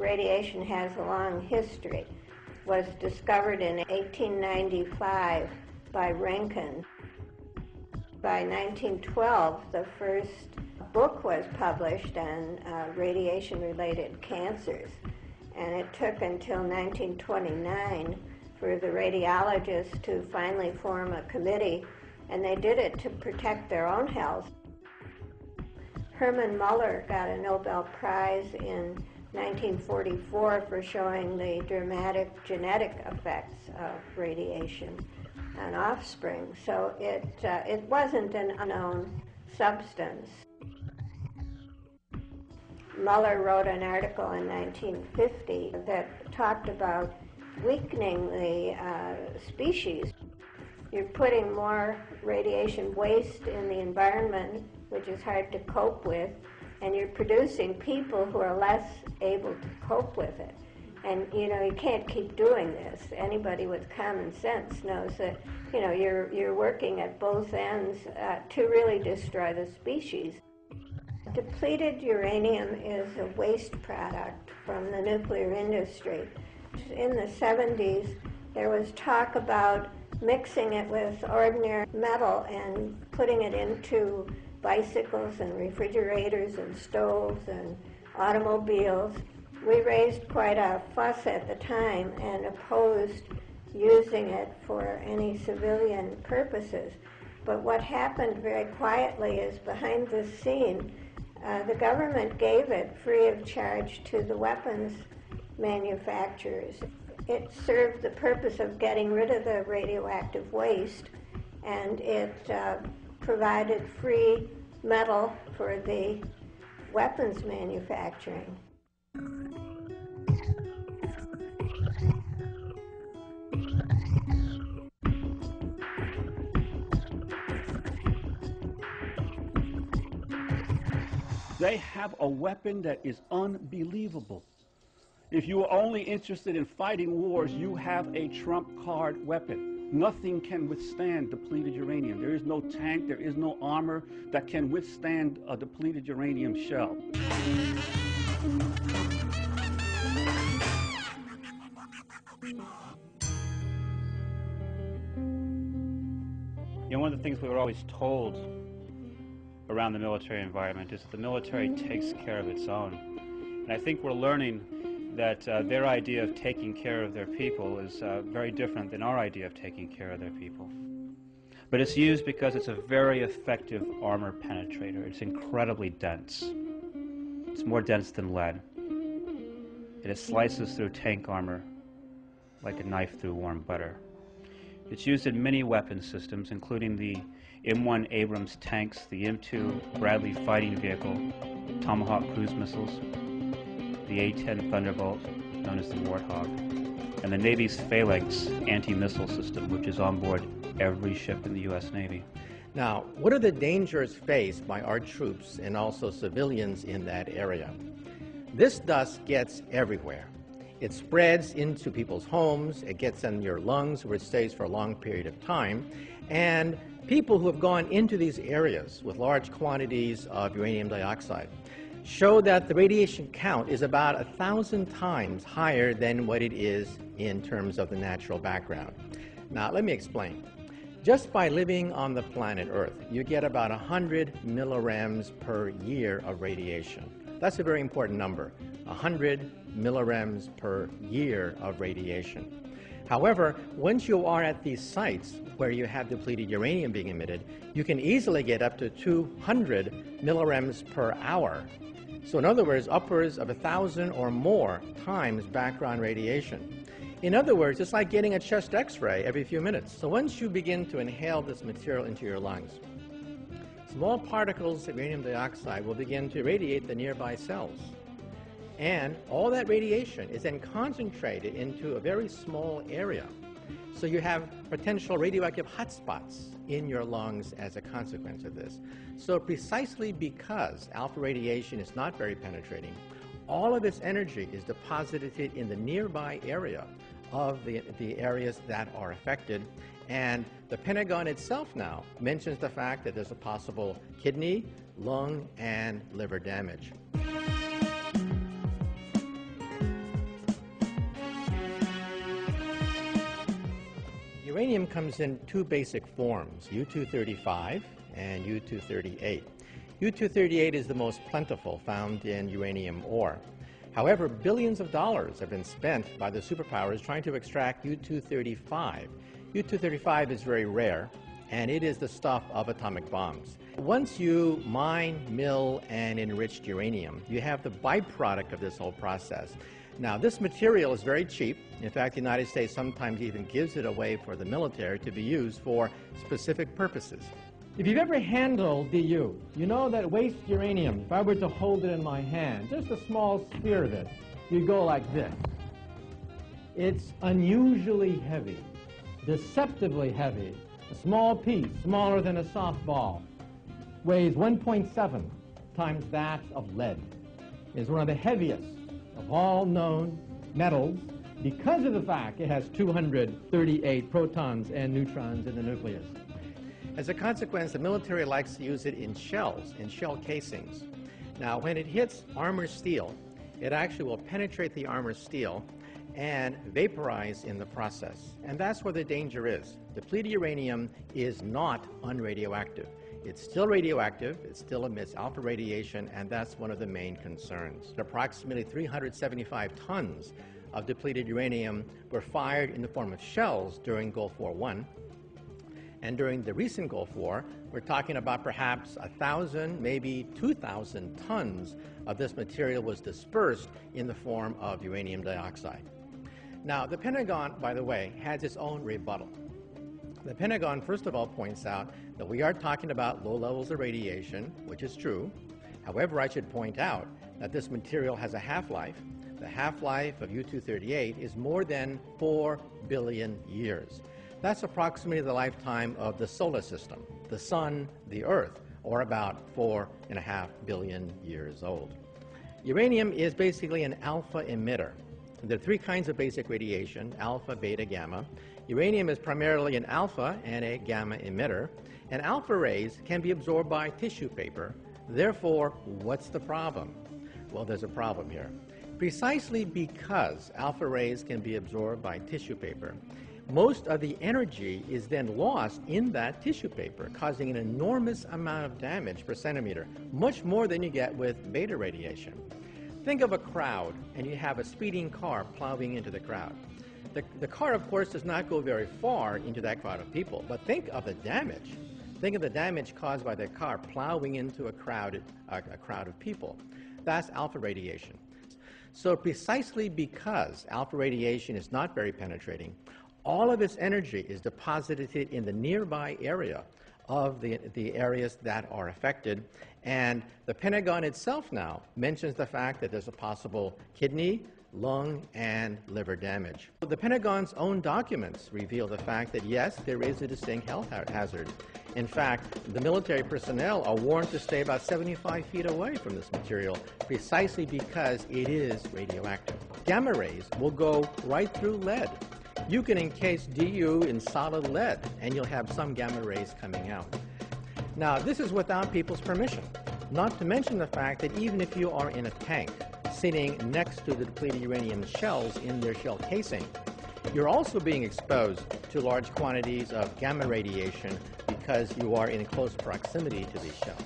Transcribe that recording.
radiation has a long history, was discovered in 1895 by Rokke. By 1912, the first book was published on radiation-related cancers, and it took until 1929 for the radiologists to finally form a committee, and they did it to protect their own health. Herman Muller got a Nobel Prize in 1944 for showing the dramatic genetic effects of radiation on offspring. So it wasn't an unknown substance. Muller wrote an article in 1950 that talked about weakening the species. You're putting more radiation waste in the environment, which is hard to cope with, and you're producing people who are less able to cope with it. And, you know, you can't keep doing this. Anybody with common sense knows that, you know, you're working at both ends to really destroy the species. Depleted uranium is a waste product from the nuclear industry. In the 70s, there was talk about mixing it with ordinary metal and putting it into bicycles and refrigerators and stoves and automobiles. We raised quite a fuss at the time and opposed using it for any civilian purposes. But what happened very quietly is behind the scene, the government gave it free of charge to the weapons manufacturers. It served the purpose of getting rid of the radioactive waste, and it provided free metal for the weapons manufacturing. They have a weapon that is unbelievable. If you are only interested in fighting wars, you have a trump card weapon. Nothing can withstand depleted uranium. There is no tank, there is no armor that can withstand a depleted uranium shell. You know, one of the things we were always told around the military environment is that the military takes care of its own. And I think we're learning that their idea of taking care of their people is very different than our idea of taking care of their people. But it's used because it's a very effective armor penetrator. It's incredibly dense. It's more dense than lead. And it slices through tank armor like a knife through warm butter. It's used in many weapon systems, including the M1 Abrams tanks, the M2 Bradley fighting vehicle, Tomahawk cruise missiles, the A-10 Thunderbolt, known as the Warthog, and the Navy's Phalanx anti-missile system, which is on board every ship in the U.S. Navy. Now, what are the dangers faced by our troops and also civilians in that area? This dust gets everywhere. It spreads into people's homes, it gets in your lungs where it stays for a long period of time, and people who have gone into these areas with large quantities of uranium dioxide show that the radiation count is about 1,000 times higher than what it is in terms of the natural background. Now, let me explain. Just by living on the planet Earth, you get about 100 millirems per year of radiation. That's a very important number, 100 millirems per year of radiation. However, once you are at these sites where you have depleted uranium being emitted, you can easily get up to 200 millirems per hour. So in other words, upwards of 1,000 or more times background radiation. In other words, it's like getting a chest x-ray every few minutes. So once you begin to inhale this material into your lungs, small particles of uranium dioxide will begin to irradiate the nearby cells. And all that radiation is then concentrated into a very small area. So you have potential radioactive hotspots in your lungs as a consequence of this. So precisely because alpha radiation is not very penetrating, all of this energy is deposited in the nearby area of the areas that are affected. And the Pentagon itself now mentions the fact that there's a possible kidney, lung, and liver damage. Uranium comes in two basic forms, U-235 and U-238. U-238 is the most plentiful, found in uranium ore. However, billions of dollars have been spent by the superpowers trying to extract U-235. U-235 is very rare, and it is the stuff of atomic bombs. Once you mine, mill, and enrich uranium, you have the byproduct of this whole process. Now, this material is very cheap. In fact, the United States sometimes even gives it away for the military to be used for specific purposes. If you've ever handled DU, you know that waste uranium, if I were to hold it in my hand, just a small sphere of it, you'd go like this. It's unusually heavy, deceptively heavy. A small piece, smaller than a softball, weighs 1.7 times that of lead. It is one of the heaviest of all known metals because of the fact it has 238 protons and neutrons in the nucleus. As a consequence, the military likes to use it in shells, in shell casings. Now, when it hits armor steel, it actually will penetrate the armor steel and vaporize in the process. And that's where the danger is. Depleted uranium is not unradioactive. It's still radioactive, it still emits alpha radiation, and that's one of the main concerns. Approximately 375 tons of depleted uranium were fired in the form of shells during Gulf War I. And during the recent Gulf War, we're talking about perhaps 1,000, maybe 2,000 tons of this material was dispersed in the form of uranium dioxide. Now, the Pentagon, by the way, has its own rebuttal. The Pentagon, first of all, points out that we are talking about low levels of radiation, which is true. However, I should point out that this material has a half-life. The half-life of U-238 is more than 4 billion years. That's approximately the lifetime of the solar system, the sun, the earth, or about 4.5 billion years old. Uranium is basically an alpha emitter. There are three kinds of basic radiation: alpha, beta, gamma. Uranium is primarily an alpha and a gamma emitter, and alpha rays can be absorbed by tissue paper. Therefore, what's the problem? Well, there's a problem here. Precisely because alpha rays can be absorbed by tissue paper, most of the energy is then lost in that tissue paper, causing an enormous amount of damage per centimeter, much more than you get with beta radiation. Think of a crowd, and you have a speeding car plowing into the crowd. The car, of course, does not go very far into that crowd of people, but think of the damage. Think of the damage caused by the car plowing into a crowd of people. That's alpha radiation. So precisely because alpha radiation is not very penetrating, all of its energy is deposited in the nearby area of the areas that are affected. And the Pentagon itself now mentions the fact that there's a possible kidney, lung, and liver damage. The Pentagon's own documents reveal the fact that, yes, there is a distinct health hazard. In fact, the military personnel are warned to stay about 75 feet away from this material precisely because it is radioactive. Gamma rays will go right through lead. You can encase DU in solid lead, and you'll have some gamma rays coming out. Now, this is without people's permission, not to mention the fact that even if you are in a tank sitting next to the depleted uranium shells in their shell casing, you're also being exposed to large quantities of gamma radiation because you are in close proximity to these shells.